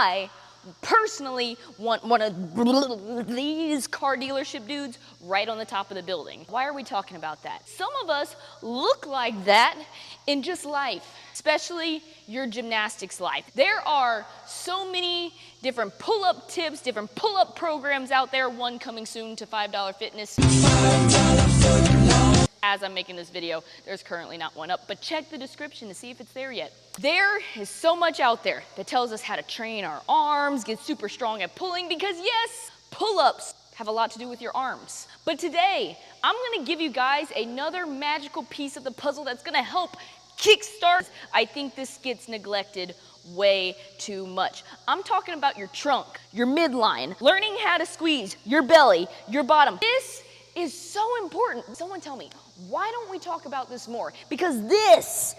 I personally want one of these car dealership dudes right on the top of the building. Why are we talking about that? Some of us look like that in just life, especially your gymnastics life. There are so many different pull-up tips, different pull-up programs out there, one coming soon to $5 Fitness. As I'm making this video, there's currently not one up, but check the description to see if it's there yet. There is so much out there that tells us how to train our arms, get super strong at pulling, because yes, pull-ups have a lot to do with your arms. But today, I'm gonna give you guys another magical piece of the puzzle that's gonna help kickstart. I think this gets neglected way too much. I'm talking about your trunk, your midline, learning how to squeeze your belly, your bottom. This is so important. Someone tell me, why don't we talk about this more? Because this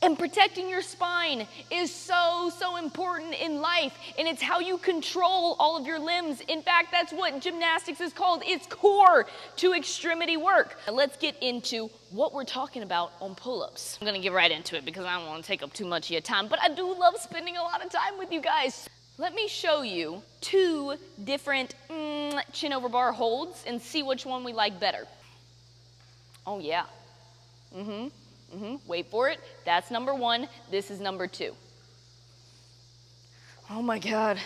and protecting your spine is so important in life, and it's how you control all of your limbs. In fact, that's what gymnastics is called. It's core to extremity work. Now let's get into what we're talking about on pull-ups. I'm gonna get right into it because I don't want to take up too much of your time, but I do love spending a lot of time with you guys. Let me show you two different chin over bar holds and see which one we like better. Oh yeah, wait for it. That's number one, this is number two. Oh my God,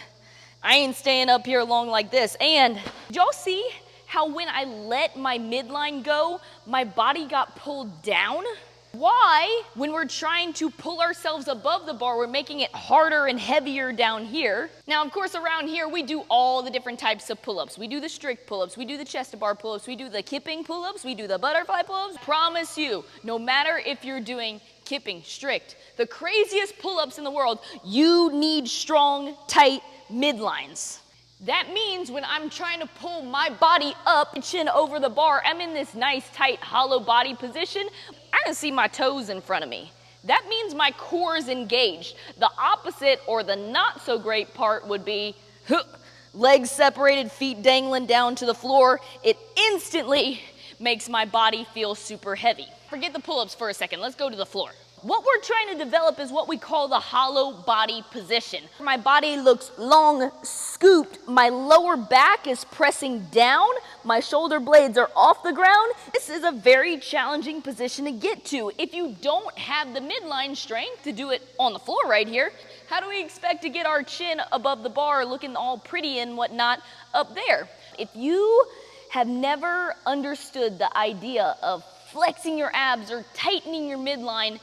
I ain't staying up here long like this. And did y'all see how when I let my midline go, my body got pulled down? Why, when we're trying to pull ourselves above the bar, we're making it harder and heavier down here? Now, of course, around here, we do all the different types of pull-ups. We do the strict pull-ups, we do the chest-to-bar pull-ups, we do the kipping pull-ups, we do the butterfly pull-ups. Promise you, no matter if you're doing kipping, strict, the craziest pull-ups in the world, you need strong, tight midlines. That means when I'm trying to pull my body up, chin over the bar, I'm in this nice, tight, hollow body position. I can see my toes in front of me. That means my core is engaged. The opposite, or the not so great part, would be legs separated, feet dangling down to the floor. It instantly makes my body feel super heavy. Forget the pull-ups for a second. Let's go to the floor. What we're trying to develop is what we call the hollow body position. My body looks long, scooped. My lower back is pressing down. My shoulder blades are off the ground. This is a very challenging position to get to. If you don't have the midline strength to do it on the floor right here, how do we expect to get our chin above the bar looking all pretty and whatnot up there? If you have never understood the idea of flexing your abs or tightening your midline,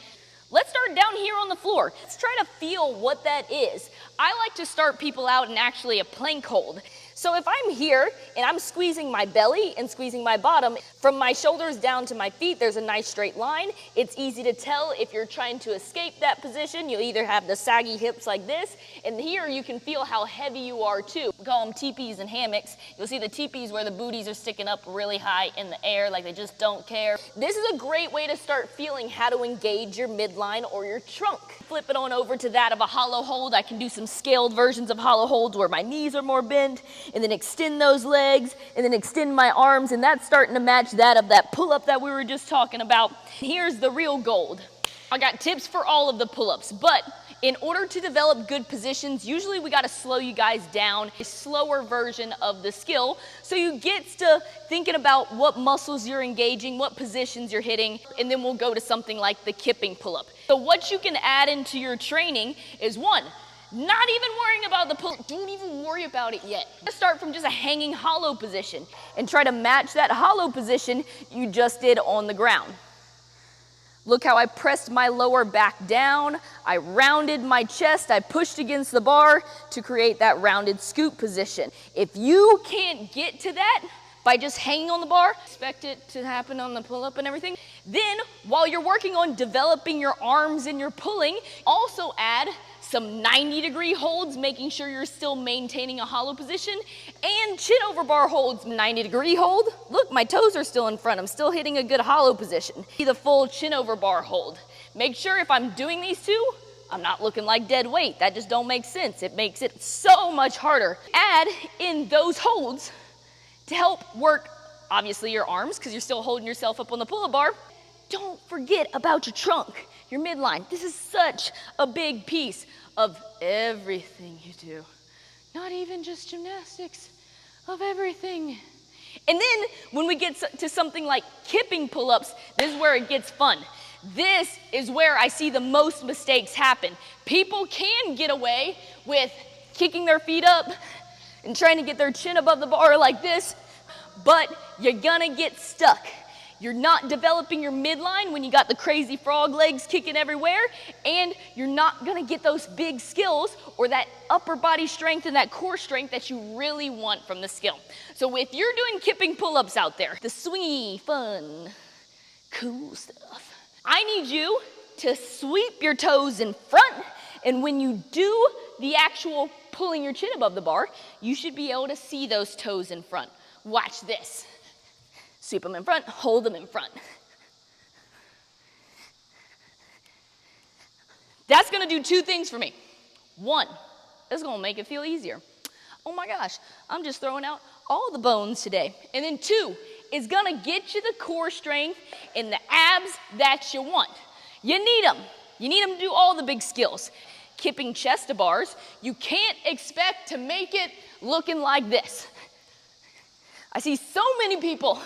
let's start down here on the floor. Let's try to feel what that is. I like to start people out in actually a plank hold. So if I'm here and I'm squeezing my belly and squeezing my bottom, from my shoulders down to my feet, there's a nice straight line. It's easy to tell if you're trying to escape that position. You'll either have the saggy hips like this, and here you can feel how heavy you are too. We call them teepees and hammocks. You'll see the teepees where the booties are sticking up really high in the air like they just don't care. This is a great way to start feeling how to engage your midline or your trunk. Flip it on over to that of a hollow hold. I can do some scaled versions of hollow holds where my knees are more bent, and then extend those legs, and then extend my arms, and that's starting to match that of that pull-up that we were just talking about. Here's the real gold. I got tips for all of the pull-ups, but in order to develop good positions, usually we gotta slow you guys down, a slower version of the skill, so you get to thinking about what muscles you're engaging, what positions you're hitting, and then we'll go to something like the kipping pull-up. So what you can add into your training is one, not even worrying about the pull. Don't even worry about it yet. Start from just a hanging hollow position and try to match that hollow position you just did on the ground. Look how I pressed my lower back down. I rounded my chest. I pushed against the bar to create that rounded scoop position. If you can't get to that by just hanging on the bar, expect it to happen on the pull-up and everything, then while you're working on developing your arms and your pulling, also add some 90-degree holds, making sure you're still maintaining a hollow position, and chin over bar holds, 90-degree hold. Look, my toes are still in front. I'm still hitting a good hollow position. See the full chin over bar hold. Make sure if I'm doing these two, I'm not looking like dead weight. That just don't make sense. It makes it so much harder. Add in those holds to help work, obviously, your arms, because you're still holding yourself up on the pull-up bar. Don't forget about your trunk, your midline. This is such a big piece of everything you do. Not even just gymnastics, of everything. And then when we get to something like kipping pull-ups, this is where it gets fun. This is where I see the most mistakes happen. People can get away with kicking their feet up and trying to get their chin above the bar like this, but you're gonna get stuck. You're not developing your midline when you got the crazy frog legs kicking everywhere, and you're not gonna get those big skills or that upper body strength and that core strength that you really want from the skill. So if you're doing kipping pull-ups out there, the swingy, fun, cool stuff, I need you to sweep your toes in front, and when you do the actual pulling your chin above the bar, you should be able to see those toes in front. Watch this. Sweep them in front, hold them in front. That's gonna do two things for me. One, it's gonna make it feel easier. Oh my gosh, I'm just throwing out all the bones today. And then two, it's gonna get you the core strength and the abs that you want. You need them. You need them to do all the big skills. Kipping chest to bars, you can't expect to make it looking like this. I see so many people.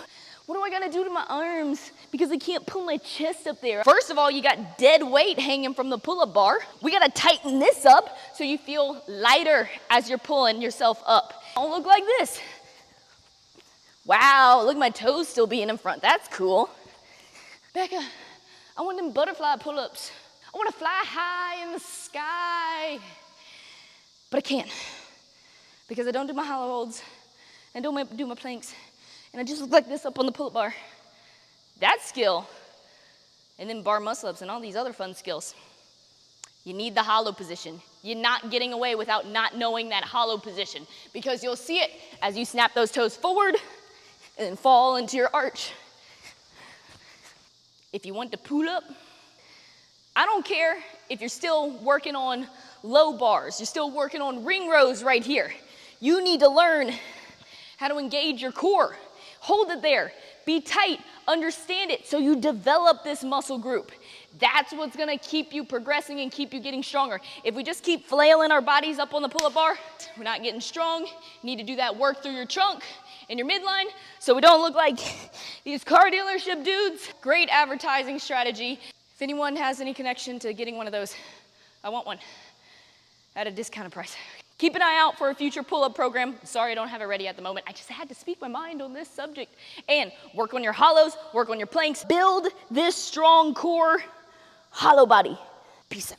What do I gotta do to my arms? Because I can't pull my chest up there. First of all, you got dead weight hanging from the pull-up bar. We gotta tighten this up so you feel lighter as you're pulling yourself up. Don't look like this. Wow, look at my toes still being in front. That's cool. Becca, I want them butterfly pull-ups. I wanna fly high in the sky. But I can't, because I don't do my hollow holds, and don't do my planks. And I just look like this up on the pull-up bar. That skill, and then bar muscle-ups and all these other fun skills. You need the hollow position. You're not getting away without not knowing that hollow position, because you'll see it as you snap those toes forward and then fall into your arch. If you want to pull up, I don't care if you're still working on low bars, you're still working on ring rows right here. You need to learn how to engage your core. Hold it there, be tight, understand it, so you develop this muscle group. That's what's gonna keep you progressing and keep you getting stronger. If we just keep flailing our bodies up on the pull-up bar, we're not getting strong. You need to do that work through your trunk and your midline so we don't look like these car dealership dudes. Great advertising strategy. If anyone has any connection to getting one of those, I want one at a discounted price. Keep an eye out for a future pull-up program. Sorry I don't have it ready at the moment. I just had to speak my mind on this subject. And work on your hollows, work on your planks. Build this strong core, hollow body. Peace out.